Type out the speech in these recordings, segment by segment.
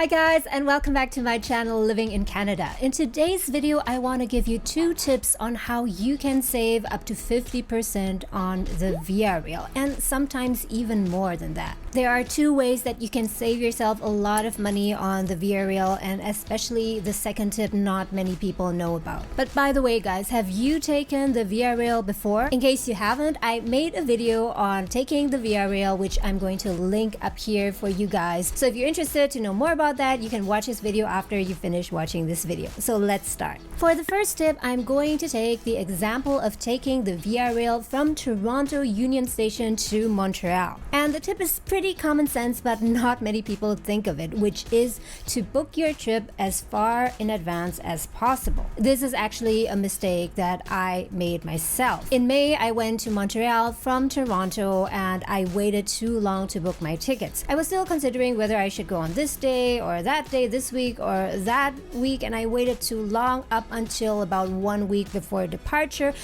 Hi guys, and welcome back to my channel Living in Canada. In today's video, I want to give you 2 tips on how you can save up to 50% on the Via Rail, and sometimes even more than that. There are 2 ways that you can save yourself a lot of money on the Via Rail, and especially the second tip not many people know about. But by the way guys, have you taken the Via Rail before? In case you haven't, I made a video on taking the Via Rail, which I'm going to link up here for you guys. So if you're interested to know more about that, you can watch this video after you finish watching this video. So let's start. For the first tip, I'm going to take the example of taking the Via Rail from Toronto Union Station to Montreal. And the tip is pretty common sense, but not many people think of it, which is to book your trip as far in advance as possible. This is actually a mistake that I made myself. In May, I went to Montreal from Toronto and I waited too long to book my tickets. I was still considering whether I should go on this day or that day this week or that week, and I waited too long up until about 1 week before departure,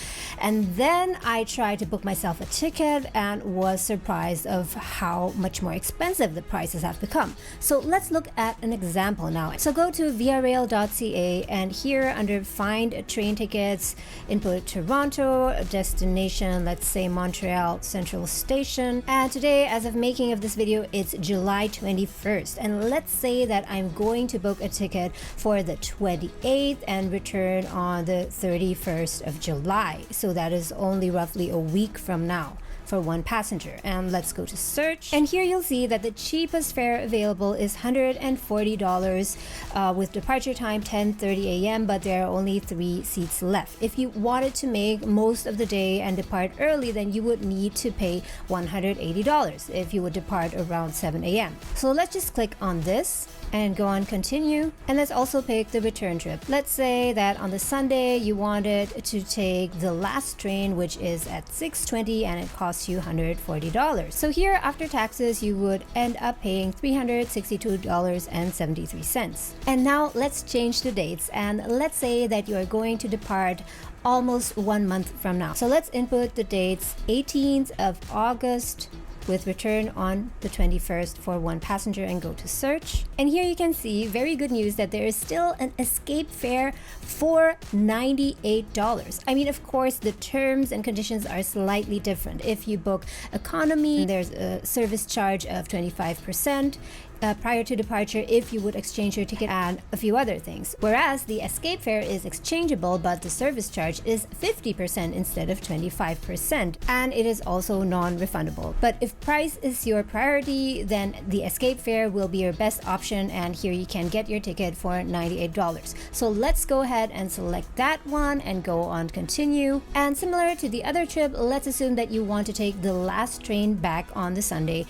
and then I tried to book myself a ticket and was surprised of how much more expensive the prices have become. So let's look at an example now. So go to viarail.ca, and here under find train tickets, input Toronto, destination, let's say Montreal Central Station, and today, as of making of this video, it's July 21st, and let's say that I'm going to book a ticket for the 28th and return on the 31st of July. So that is only roughly a week from now for one passenger. And let's go to search, and here you'll see that the cheapest fare available is $140 with departure time 10:30 a.m. but there are only 3 seats left. If you wanted to make most of the day and depart early, then you would need to pay $180 if you would depart around 7 a.m. So let's just click on this and go on continue, and let's also pick the return trip. Let's say that on the Sunday you wanted to take the last train, which is at 6:20, and it costs you $140. So here, after taxes, you would end up paying $362.73. And now let's change the dates, and let's say that you are going to depart almost 1 month from now. So let's input the dates: 18th of August with return on the 21st for one passenger, and go to search. And here you can see, very good news, that there is still an escape fare for $98. I mean, of course, the terms and conditions are slightly different. If you book economy, there's a service charge of 25%. Prior to departure if you would exchange your ticket, and a few other things. Whereas the escape fare is exchangeable, but the service charge is 50% instead of 25%, and it is also non-refundable. But if price is your priority, then the escape fare will be your best option, and here you can get your ticket for $98. So let's go ahead and select that one and go on continue. And similar to the other trip, let's assume that you want to take the last train back on the Sunday,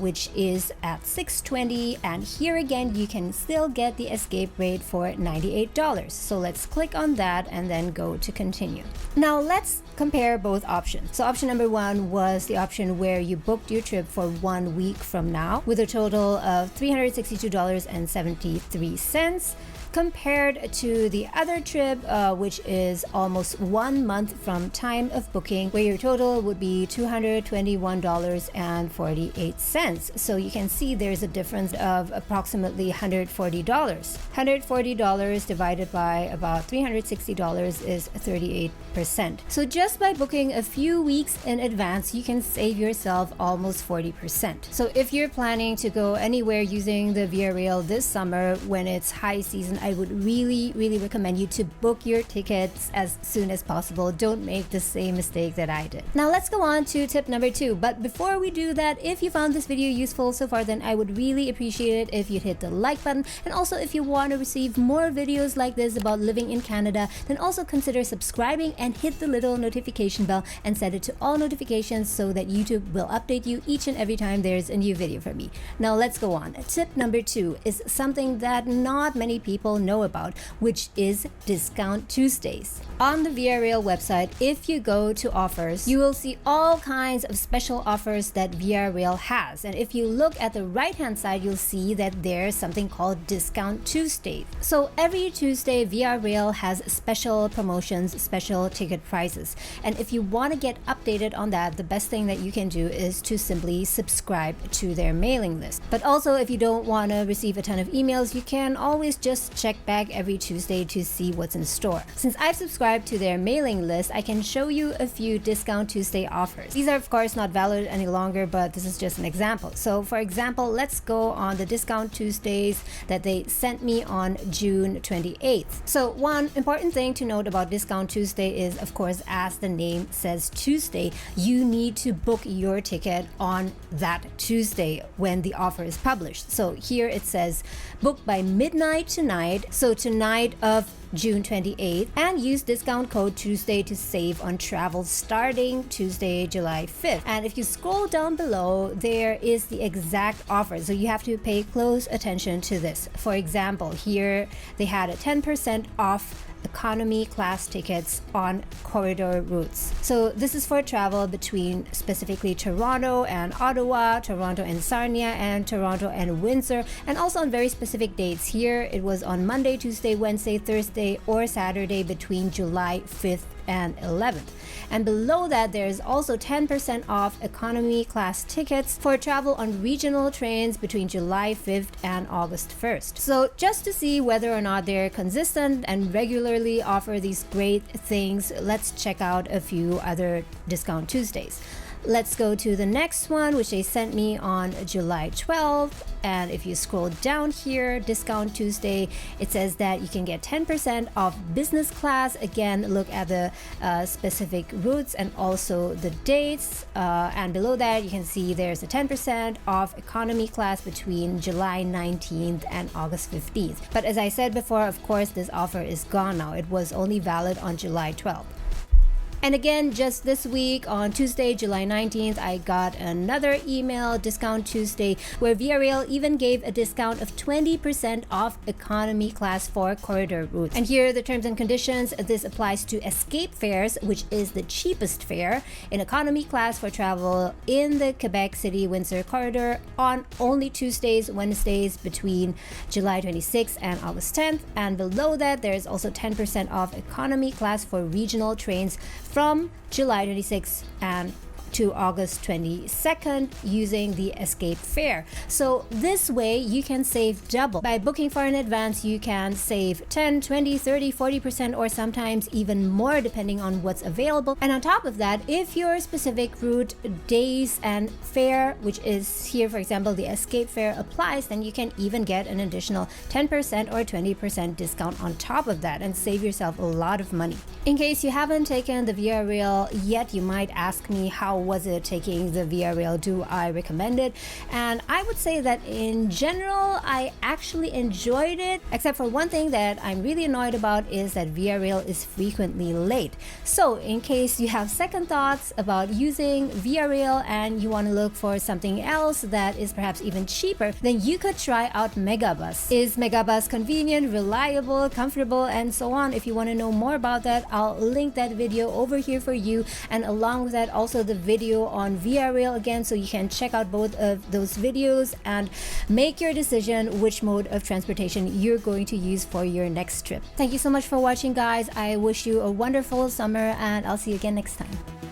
which is at 6:20, and here again you can still get the escape rate for $98. So let's click on that and then go to continue. Now let's compare both options. So option number 1 was the option where you booked your trip for 1 week from now with a total of $362.73, compared to the other trip, which is almost 1 month from time of booking, where your total would be $221.48. So you can see there's a difference of approximately $140. $140 divided by about $360 is 38%. So just by booking a few weeks in advance, you can save yourself almost 40%. So if you're planning to go anywhere using the Via Rail this summer when it's high season, I would really recommend you to book your tickets as soon as possible. Don't make the same mistake that I did. Now let's go on to tip number 2. But before we do that, if you found this video useful so far, then I would really appreciate it if you'd hit the like button. And also, if you want to receive more videos like this about living in Canada, then also consider subscribing and hit the little notification bell and set it to all notifications so that YouTube will update you each and every time there's a new video from me. Now let's go on. Tip number 2 is something that not many people know about, which is Discount Tuesdays. On the Via Rail website, if you go to offers, you will see all kinds of special offers that Via Rail has. And if you look at the right hand side side, you'll see that there's something called Discount Tuesday. So every Tuesday, Via Rail has special promotions, special ticket prices. And if you want to get updated on that, the best thing that you can do is to simply subscribe to their mailing list. But also, if you don't want to receive a ton of emails, you can always just check back every Tuesday to see what's in store. Since I've subscribed to their mailing list, I can show you a few Discount Tuesday offers. These are of course not valid any longer, but this is just an example. So for example, let's go on the Discount Tuesdays that they sent me on June 28th. So one important thing to note about Discount Tuesday is, of course, as the name says Tuesday, you need to book your ticket on that Tuesday when the offer is published. So here it says book by midnight tonight, so tonight of June 28th, and use discount code Tuesday to save on travel starting Tuesday, July 5th. And if you scroll down below, there is the exact offer, so you have to pay close attention to this. For example, here they had a 10% off economy class tickets on corridor routes. So this is for travel between specifically Toronto and Ottawa, Toronto and Sarnia, and Toronto and Windsor, and also on very specific dates. Here it was on Monday, Tuesday, Wednesday, Thursday, or Saturday between July 5th and 11th. And below that, there is also 10% off economy class tickets for travel on regional trains between July 5th and August 1st. So just to see whether or not they're consistent and regularly offer these great things, let's check out a few other Discount Tuesdays. Let's go to the next one, which they sent me on July 12th. And if you scroll down here, Discount Tuesday, it says that you can get 10% off business class. Again, look at the specific routes and also the dates. And below that, you can see there's a 10% off economy class between July 19th and August 15th. But as I said before, of course, this offer is gone now. It was only valid on July 12th. And again, just this week on Tuesday, July 19th, I got another email, Discount Tuesday, where Via Rail even gave a discount of 20% off economy class for corridor routes. And here are the terms and conditions. This applies to escape fares, which is the cheapest fare in economy class for travel in the Quebec City Windsor corridor on only Tuesdays, Wednesdays between July 26th and August 10th. And below that, there is also 10% off economy class for regional trains from July 26th and to August 22nd using the escape fare. So this way you can save double. By booking far in advance, you can save 10, 20, 30, 40% or sometimes even more depending on what's available. And on top of that, if your specific route, days and fare, which is here for example the escape fare, applies, then you can even get an additional 10% or 20% discount on top of that and save yourself a lot of money. In case you haven't taken the Via Rail yet, you might ask me, how was it taking the Via Rail? Do I recommend it? And I would say that in general, I actually enjoyed it, except for one thing that I'm really annoyed about is that Via Rail is frequently late. So in case you have second thoughts about using Via Rail and you want to look for something else that is perhaps even cheaper, then you could try out Megabus. Is Megabus convenient, reliable, comfortable, and so on? If you want to know more about that, I'll link that video over here for you, and along with that also the video on Via Rail again, so you can check out both of those videos and make your decision which mode of transportation you're going to use for your next trip. Thank you so much for watching, guys. I wish you a wonderful summer and I'll see you again next time.